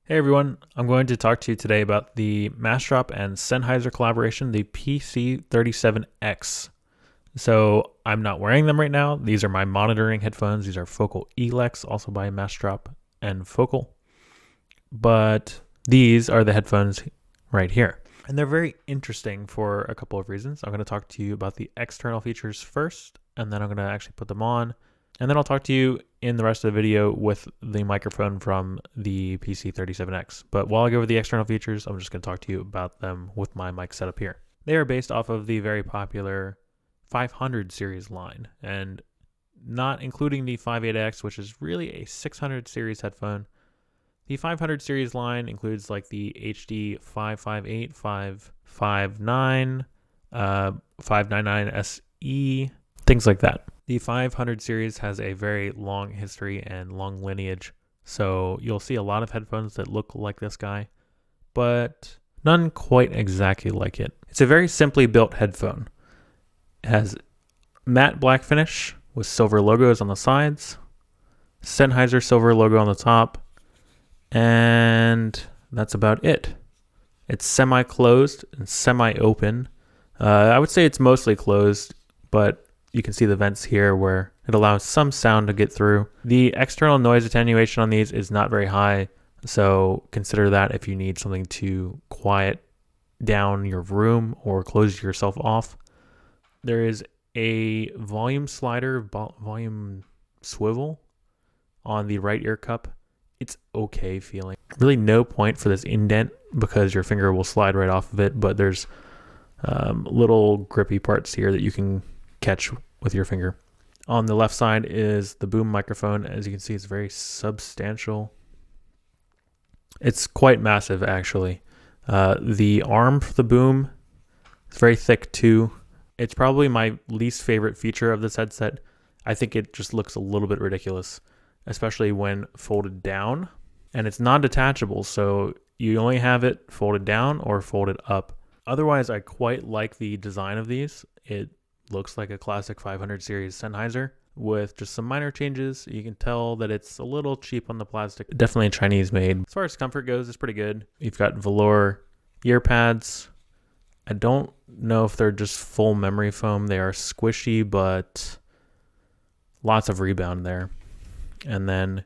Hey everyone, I'm going to talk to you today about the Massdrop and Sennheiser collaboration, the PC37X. So I'm not wearing them right now. These are my monitoring headphones. These are Focal Elex, also by Massdrop and Focal. But these are the headphones right here. And they're very interesting for a couple of reasons. I'm going to talk to you about the external features first, and then I'm going to actually put them on. And then I'll talk to you in the rest of the video with the microphone from the PC37X. But while I go over the external features, I'm just going to talk to you about them with my mic setup here. They are based off of the very popular 500 series line, and not including the 58X, which is really a 600 series headphone. The 500 series line includes like the HD 558, 559, 599 SE, things like that. The 500 series has a very long history and long lineage, so you'll see a lot of headphones that look like this guy, but none quite exactly like it. It's a very simply built headphone. It has matte black finish with silver logos on the sides, Sennheiser silver logo on the top, and that's about it. It's semi-closed and semi-open. I would say it's mostly closed, but you can see the vents here where it allows some sound to get through. The external noise attenuation on these is not very high, so consider that if you need something to quiet down your room or close yourself off. There is a volume slider, volume swivel on the right ear cup. It's okay feeling. Really no point for this indent because your finger will slide right off of it, but there's little grippy parts here that you can catch with your finger. On the left side is the boom microphone. As you can see, it's very substantial. It's quite massive, actually. The arm for the boom is very thick too. It's probably my least favorite feature of this headset. I think it just looks a little bit ridiculous, especially when folded down. And it's non-detachable, so you only have it folded down or folded up. Otherwise, I quite like the design of these. It looks like a classic 500 series Sennheiser with just some minor changes. You can tell that it's a little cheap on the plastic. Definitely Chinese made. As far as comfort goes, it's pretty good. You've got velour ear pads. I don't know if they're just full memory foam. They are squishy, but lots of rebound there. And then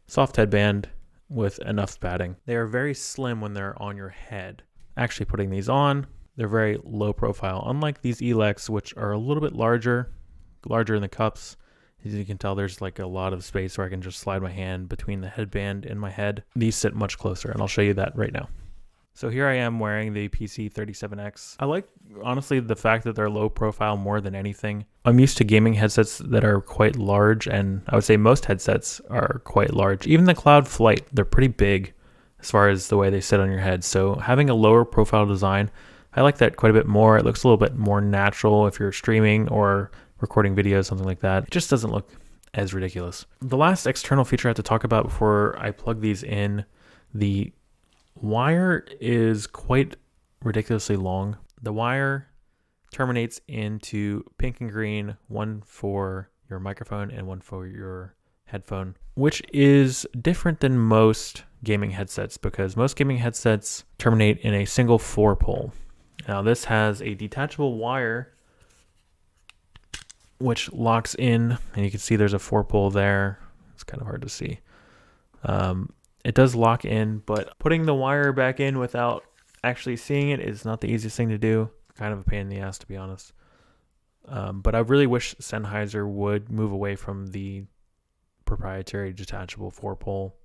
soft headband with enough padding. They are very slim when they're on your head. Actually putting these on, they're very low profile, unlike these Elex, which are a little bit larger in the cups. As you can tell, there's like a lot of space where I can just slide my hand between the headband and my head. These sit much closer, and I'll show you that right now. So here I am wearing the PC37X. I like, honestly, the fact that they're low profile more than anything. I'm used to gaming headsets that are quite large, and I would say most headsets are quite large. Even the Cloud Flight, they're pretty big as far as the way they sit on your head. So having a lower profile design, I like that quite a bit more. It looks a little bit more natural if you're streaming or recording videos, something like that. It just doesn't look as ridiculous. The last external feature I have to talk about before I plug these in, the wire is quite ridiculously long. The wire terminates into pink and green, one for your microphone and one for your headphone, which is different than most gaming headsets because most gaming headsets terminate in a single 4-pole. Now this has a detachable wire which locks in, and you can see there's a 4-pole there. It's kind of hard to see. It does lock in, but putting the wire back in without actually seeing it is not the easiest thing to do. Kind of a pain in the ass, to be honest. But I really wish Sennheiser would move away from the proprietary detachable 4-pole.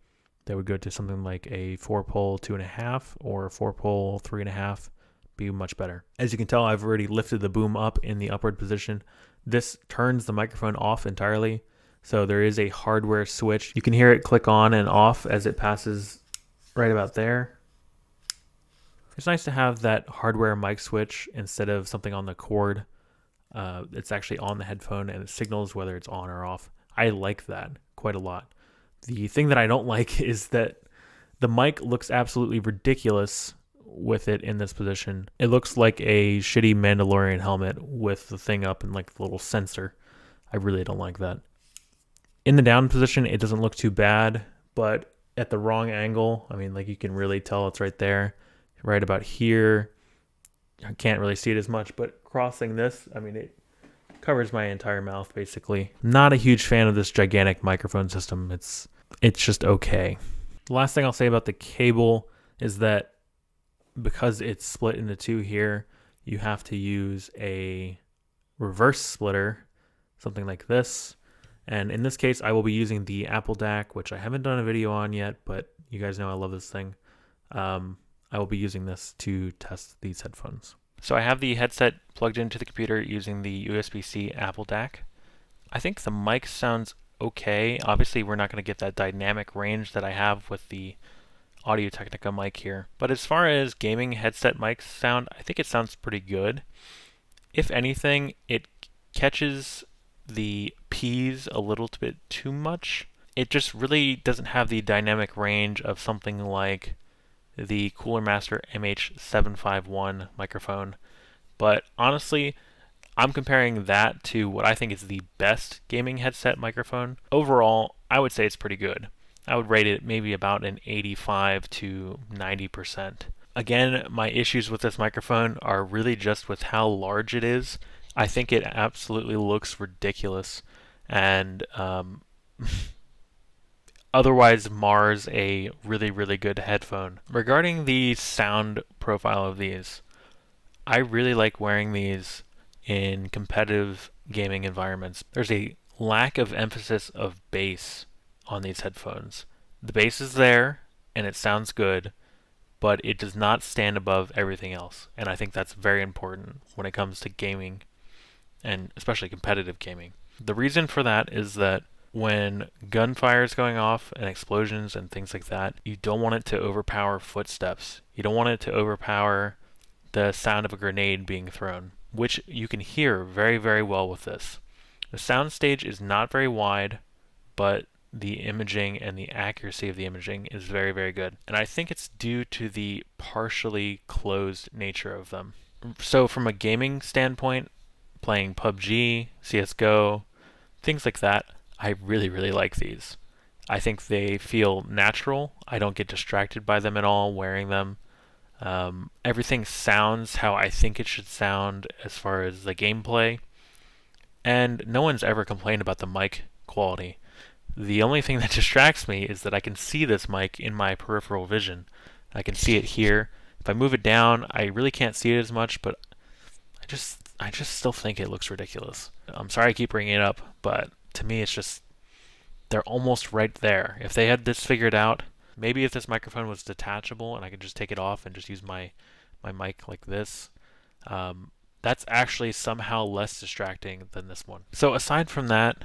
They would go to something like a 4-pole 2.5 or a 4-pole 3.5. Be much better. As you can tell, I've already lifted the boom up in the upward position. This turns the microphone off entirely. So there is a hardware switch. You can hear it click on and off as it passes right about there. It's nice to have that hardware mic switch instead of something on the cord. It's actually on the headphone and it signals whether it's on or off. I like that quite a lot. The thing that I don't like is that the mic looks absolutely ridiculous with it in this position. It looks like a shitty Mandalorian helmet with the thing up and like the little sensor. I really don't like that. In the down position, it doesn't look too bad, but at the wrong angle. I mean, like you can really tell it's right there, right about here. I can't really see it as much, but crossing this, I mean, it covers my entire mouth basically. Not a huge fan of this gigantic microphone system. It's just okay. The last thing I'll say about the cable is that because it's split into two here, you have to use a reverse splitter, something like this. And in this case, I will be using the Apple DAC, which I haven't done a video on yet, but you guys know I love this thing. I will be using this to test these headphones. So I have the headset plugged into the computer using the USB-C Apple DAC. I think the mic sounds okay. Obviously, we're not going to get that dynamic range that I have with the Audio-Technica mic here. But as far as gaming headset mics sound, I think it sounds pretty good. If anything, it catches the P's a little bit too much. It just really doesn't have the dynamic range of something like the Cooler Master MH751 microphone. But honestly, I'm comparing that to what I think is the best gaming headset microphone. Overall, I would say it's pretty good. I would rate it maybe about an 85 to 90%. Again, my issues with this microphone are really just with how large it is. I think it absolutely looks ridiculous and otherwise mars a really, really good headphone. Regarding the sound profile of these, I really like wearing these in competitive gaming environments. There's a lack of emphasis of bass on these headphones. The bass is there and it sounds good, but it does not stand above everything else. And I think that's very important when it comes to gaming and especially competitive gaming. The reason for that is that when gunfire is going off and explosions and things like that, you don't want it to overpower footsteps. You don't want it to overpower the sound of a grenade being thrown, which you can hear very, very well with this. The soundstage is not very wide, but the imaging and the accuracy of the imaging is very, very good. And I think it's due to the partially closed nature of them. So from a gaming standpoint, playing PUBG, CSGO, things like that, I really, really like these. I think they feel natural. I don't get distracted by them at all wearing them. Everything sounds how I think it should sound as far as the gameplay. And no one's ever complained about the mic quality. The only thing that distracts me is that I can see this mic in my peripheral vision. I can see it here. If I move it down, I really can't see it as much, but I just still think it looks ridiculous. I'm sorry I keep bringing it up, but to me it's just, they're almost right there. If they had this figured out, maybe if this microphone was detachable and I could just take it off and just use my mic like this, that's actually somehow less distracting than this one. So aside from that,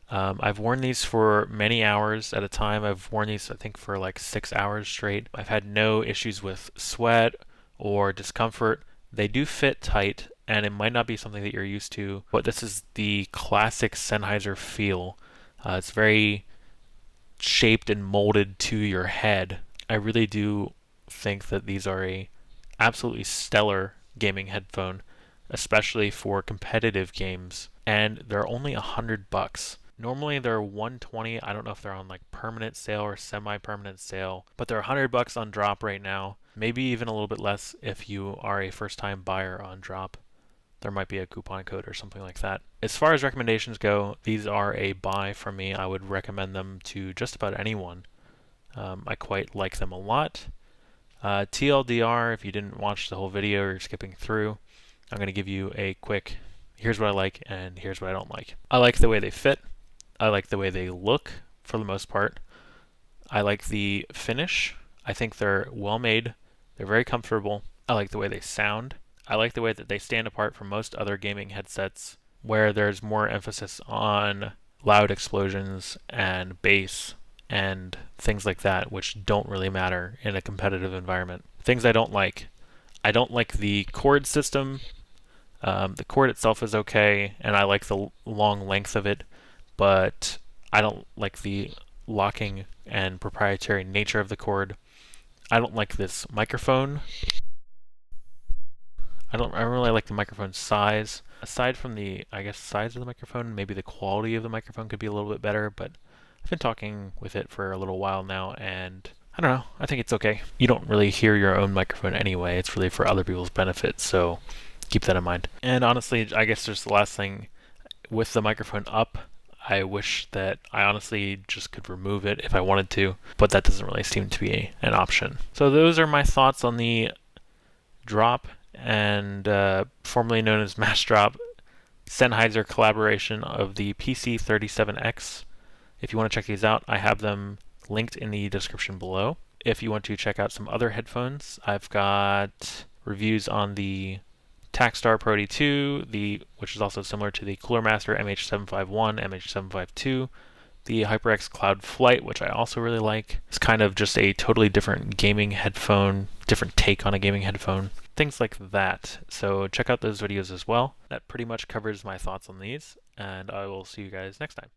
I've worn these for many hours at a time. I've worn these, I think, for like 6 hours straight. I've had no issues with sweat or discomfort. They do fit tight, and it might not be something that you're used to, but this is the classic Sennheiser feel. It's very shaped and molded to your head. I really do think that these are a absolutely stellar gaming headphone, especially for competitive games, and they're only $100. Normally they're $120. I don't know if they're on like permanent sale or semi-permanent sale, but they're $100 on drop right now. Maybe even a little bit less if you are a first-time buyer on drop. There might be a coupon code or something like that. As far as recommendations go, these are a buy for me. I would recommend them to just about anyone. I quite like them a lot. TLDR, if you didn't watch the whole video or you're skipping through, I'm going to give you a quick, here's what I like and here's what I don't like. I like the way they fit. I like the way they look for the most part. I like the finish. I think they're well made. They're very comfortable. I like the way they sound. I like the way that they stand apart from most other gaming headsets where there's more emphasis on loud explosions and bass and things like that, which don't really matter in a competitive environment. Things I don't like. I don't like the cord system. The cord itself is okay, and I like the long length of it, but I don't like the locking and proprietary nature of the cord. I don't like this microphone. I don't really like the microphone size. Aside from the, I guess, size of the microphone, maybe the quality of the microphone could be a little bit better, but I've been talking with it for a little while now, and I don't know, I think it's okay. You don't really hear your own microphone anyway, it's really for other people's benefit, so keep that in mind. And honestly, I guess just the last thing, with the microphone up, I wish that I honestly just could remove it if I wanted to, but that doesn't really seem to be an option. So those are my thoughts on the Drop and formerly known as Mass Drop Sennheiser collaboration of the PC37X. If you want to check these out, I have them linked in the description below. If you want to check out some other headphones, I've got reviews on the Takstar Pro D2, which is also similar to the Cooler Master MH751, MH752, the HyperX Cloud Flight, which I also really like. It's kind of just a totally different gaming headphone, different take on a gaming headphone, things like that. So check out those videos as well. That pretty much covers my thoughts on these, and I will see you guys next time.